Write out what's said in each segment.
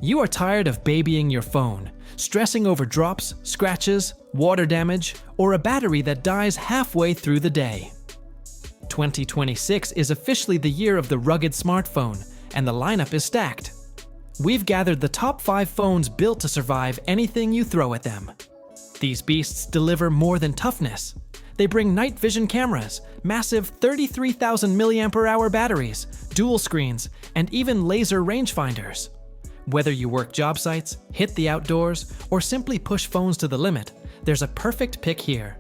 You are tired of babying your phone, stressing over drops, scratches, water damage, or a battery that dies halfway through the day. 2026 is officially the year of the rugged smartphone, and the lineup is stacked. We've gathered the top 5 phones built to survive anything you throw at them. These beasts deliver more than toughness. They bring night vision cameras, massive 33,000 milliampere-hour batteries, dual screens, and even laser rangefinders. Whether you work job sites, hit the outdoors, or simply push phones to the limit, there's a perfect pick here.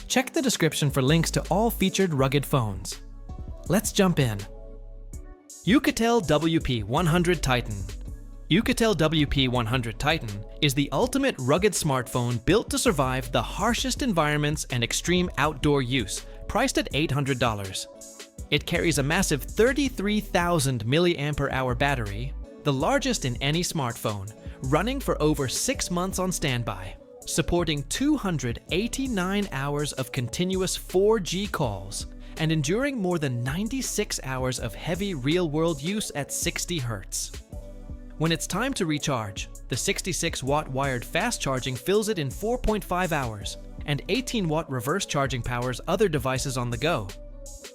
Check the description for links to all featured rugged phones. Let's jump in. OUKITEL WP100 Titan. OUKITEL WP100 Titan is the ultimate rugged smartphone built to survive the harshest environments and extreme outdoor use, priced at $800. It carries a massive 33,000 milliampere-hour battery, the largest in any smartphone, running for over 6 months on standby, supporting 289 hours of continuous 4G calls, and enduring more than 96 hours of heavy real-world use at 60 Hz. When it's time to recharge, the 66-watt wired fast charging fills it in 4.5 hours, and 18-watt reverse charging powers other devices on the go.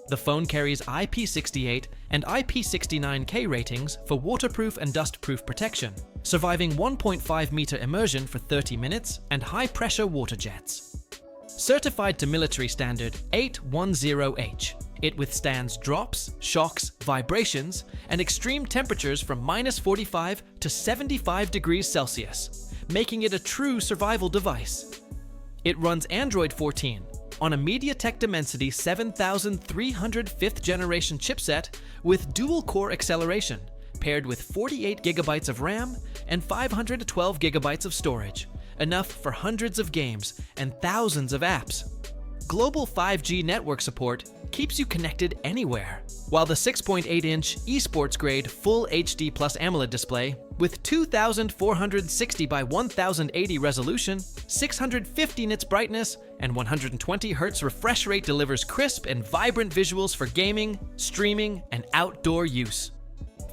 The phone carries IP68 and IP69K ratings for waterproof and dustproof protection, surviving 1.5-meter immersion for 30 minutes and high-pressure water jets. Certified to military standard 810H, it withstands drops, shocks, vibrations, and extreme temperatures from -45 to 75 degrees Celsius, making it a true survival device. It runs Android 14 on a MediaTek Dimensity 7300 5th generation chipset with dual-core acceleration, paired with 48 GB of RAM and 512 GB of storage, enough for hundreds of games and thousands of apps. Global 5G network support keeps you connected anywhere, while the 6.8-inch esports-grade Full HD Plus AMOLED display with 2460 by 1080 resolution, 650 nits brightness, and 120 Hz refresh rate delivers crisp and vibrant visuals for gaming, streaming, and outdoor use.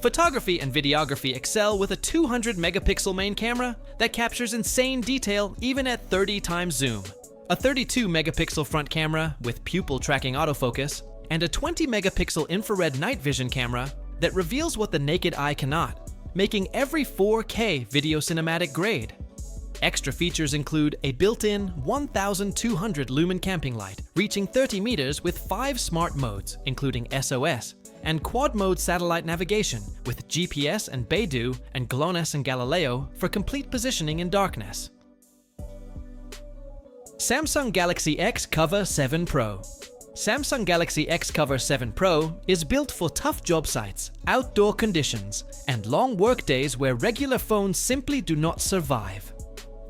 Photography and videography excel with a 200-megapixel main camera that captures insane detail even at 30 times zoom, a 32-megapixel front camera with pupil tracking autofocus, and a 20-megapixel infrared night vision camera that reveals what the naked eye cannot, making every 4K video cinematic grade. Extra features include a built-in 1200 lumen camping light reaching 30 meters with 5 smart modes, including SOS, and quad-mode satellite navigation with GPS and Beidou and GLONASS and Galileo for complete positioning in darkness. Samsung Galaxy X Cover 7 Pro. Samsung Galaxy X Cover 7 Pro is built for tough job sites, outdoor conditions, and long work days where regular phones simply do not survive.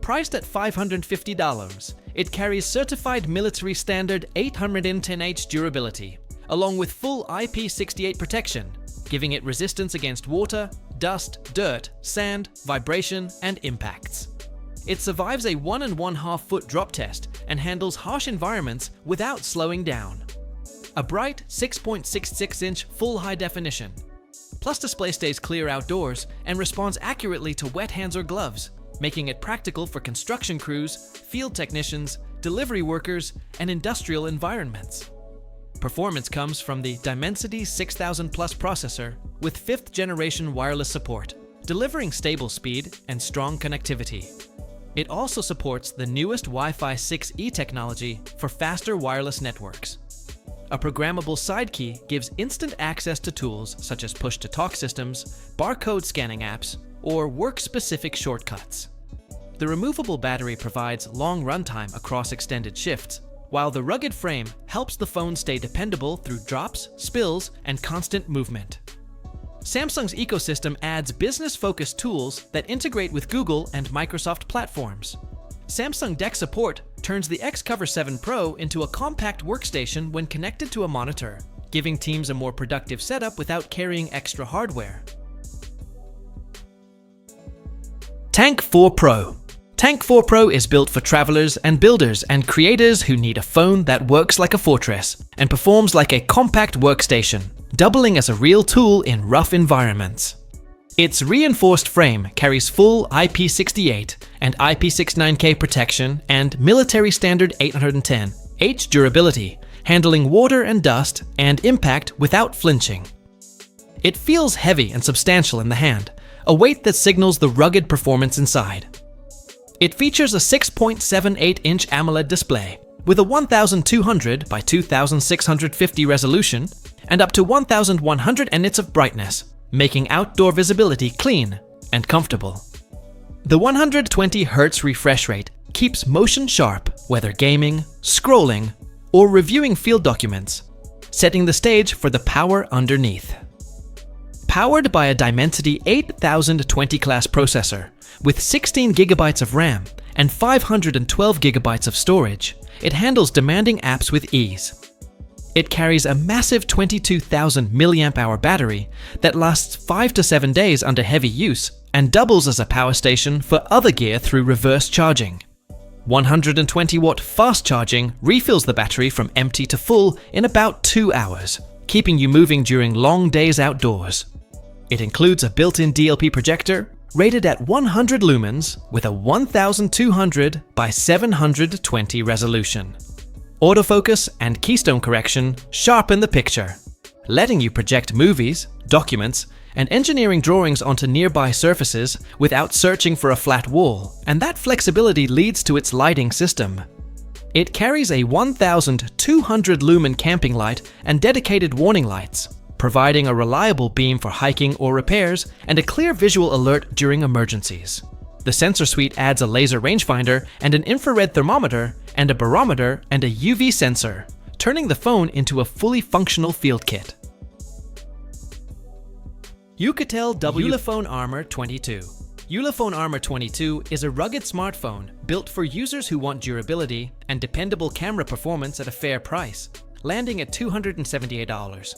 Priced at $550, it carries certified military standard 810H durability, along with full IP68 protection, giving it resistance against water, dust, dirt, sand, vibration, and impacts. It survives a 1.5 foot drop test and handles harsh environments without slowing down. A bright 6.66-inch full high definition. Plus display stays clear outdoors and responds accurately to wet hands or gloves, making it practical for construction crews, field technicians, delivery workers, and industrial environments. Performance comes from the Dimensity 6000 Plus processor with 5th generation wireless support, delivering stable speed and strong connectivity. It also supports the newest Wi-Fi 6E technology for faster wireless networks. A programmable side key gives instant access to tools such as push-to-talk systems, barcode scanning apps, or work-specific shortcuts. The removable battery provides long runtime across extended shifts, while the rugged frame helps the phone stay dependable through drops, spills, and constant movement. Samsung's ecosystem adds business-focused tools that integrate with Google and Microsoft platforms. Samsung DeX support turns the X Cover 7 Pro into a compact workstation when connected to a monitor, giving teams a more productive setup without carrying extra hardware. Tank 4 Pro. Tank 4 Pro is built for travelers and builders and creators who need a phone that works like a fortress and performs like a compact workstation, doubling as a real tool in rough environments. Its reinforced frame carries full IP68 and IP69K protection and military standard 810H durability, handling water and dust and impact without flinching. It feels heavy and substantial in the hand, a weight that signals the rugged performance inside. It features a 6.78-inch AMOLED display with a 1200 by 2650 resolution and up to 1100 nits of brightness, making outdoor visibility clean and comfortable. The 120 Hz refresh rate keeps motion sharp whether gaming, scrolling, or reviewing field documents, setting the stage for the power underneath. Powered by a Dimensity 8020 class processor with 16 GB of RAM and 512 GB of storage, it handles demanding apps with ease. It carries a massive 22,000 milliamp-hour battery that lasts 5 to 7 days under heavy use and doubles as a power station for other gear through reverse charging. 120-watt fast charging refills the battery from empty to full in about 2 hours, keeping you moving during long days outdoors. It includes a built-in DLP projector rated at 100 lumens with a 1200 by 720 resolution. Autofocus and keystone correction sharpen the picture, letting you project movies, documents, and engineering drawings onto nearby surfaces without searching for a flat wall, and that flexibility leads to its lighting system. It carries a 1200 lumen camping light and dedicated warning lights, providing a reliable beam for hiking or repairs and a clear visual alert during emergencies. The sensor suite adds a laser rangefinder and an infrared thermometer and a barometer and a UV sensor, turning the phone into a fully functional field kit. OUKITEL Ulefone Armor 22. Ulefone Armor 22 is a rugged smartphone built for users who want durability and dependable camera performance at a fair price, landing at $278.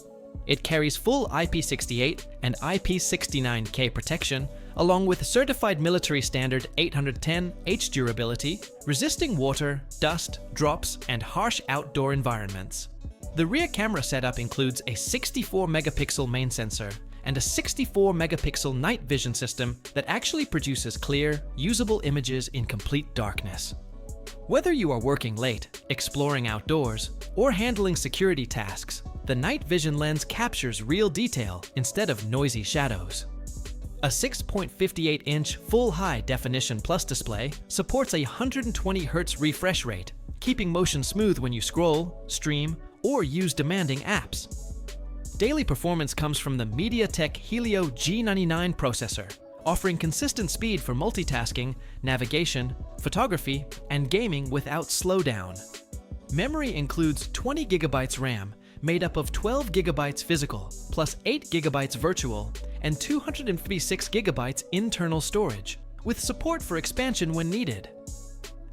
It carries full IP68 and IP69K protection, along with certified military standard 810H durability, resisting water, dust, drops, and harsh outdoor environments. The rear camera setup includes a 64-megapixel main sensor and a 64-megapixel night vision system that actually produces clear, usable images in complete darkness. Whether you are working late, exploring outdoors, or handling security tasks, the night vision lens captures real detail instead of noisy shadows. A 6.58-inch full high-definition plus display supports a 120 Hz refresh rate, keeping motion smooth when you scroll, stream, or use demanding apps. Daily performance comes from the MediaTek Helio G99 processor, offering consistent speed for multitasking, navigation, photography, and gaming without slowdown. Memory includes 20 GB RAM, made up of 12 GB physical, plus 8 GB virtual, and 256 GB internal storage, with support for expansion when needed.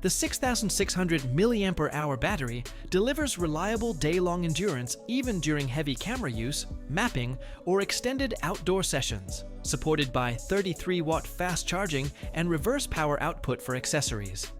The 6,600 milliampere-hour battery delivers reliable day-long endurance even during heavy camera use, mapping, or extended outdoor sessions, supported by 33-watt fast charging and reverse power output for accessories.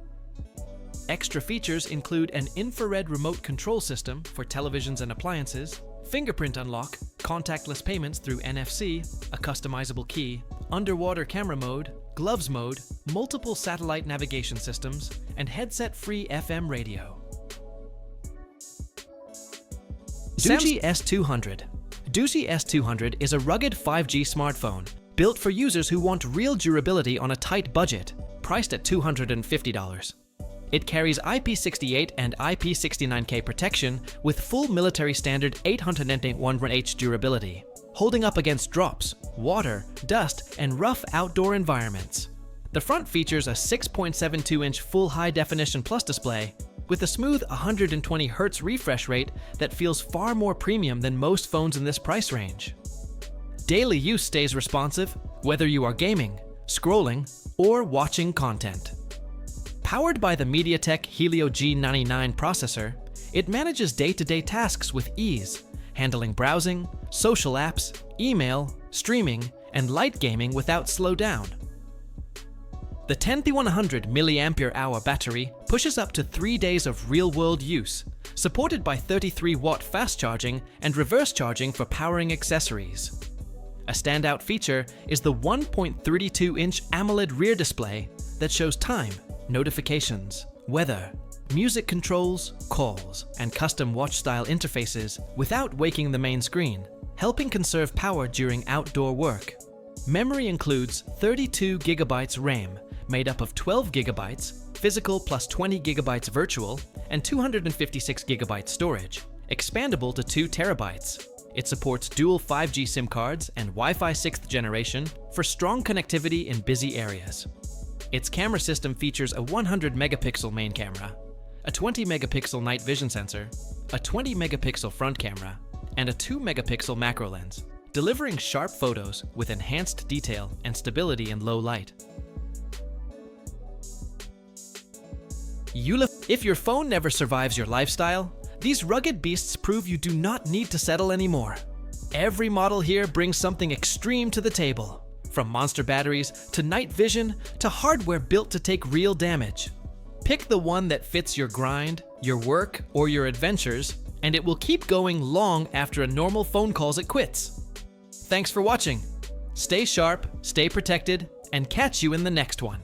Extra features include an infrared remote control system for televisions and appliances, fingerprint unlock, contactless payments through NFC, a customizable key, underwater camera mode, gloves mode, multiple satellite navigation systems, and headset-free FM radio. Doogee S200. Doogee S200 is a rugged 5G smartphone built for users who want real durability on a tight budget, priced at $250. It carries IP68 and IP69K protection with full military standard 810H durability, holding up against drops, water, dust, and rough outdoor environments. The front features a 6.72-inch full high-definition plus display with a smooth 120 Hz refresh rate that feels far more premium than most phones in this price range. Daily use stays responsive, whether you are gaming, scrolling, or watching content. Powered by the MediaTek Helio G99 processor, it manages day-to-day tasks with ease, handling browsing, social apps, email, streaming, and light gaming without slowdown. The 10,100 milliampere-hour battery pushes up to 3 days of real-world use, supported by 33-watt fast charging and reverse charging for powering accessories. A standout feature is the 1.32-inch AMOLED rear display that shows time, notifications, weather, music controls, calls, and custom watch-style interfaces without waking the main screen, helping conserve power during outdoor work. Memory includes 32 GB RAM, made up of 12 GB physical plus 20 GB virtual, and 256 GB storage, expandable to 2 TB. It supports dual 5G SIM cards and Wi-Fi 6th generation for strong connectivity in busy areas. Its camera system features a 100-megapixel main camera, a 20-megapixel night vision sensor, a 20-megapixel front camera, and a 2-megapixel macro lens, delivering sharp photos with enhanced detail and stability in low light. If your phone never survives your lifestyle, these rugged beasts prove you do not need to settle anymore. Every model here brings something extreme to the table, from monster batteries to night vision to hardware built to take real damage. Pick the one that fits your grind, your work, or your adventures, and it will keep going long after a normal phone calls it quits. Thanks for watching. Stay sharp, stay protected, and catch you in the next one.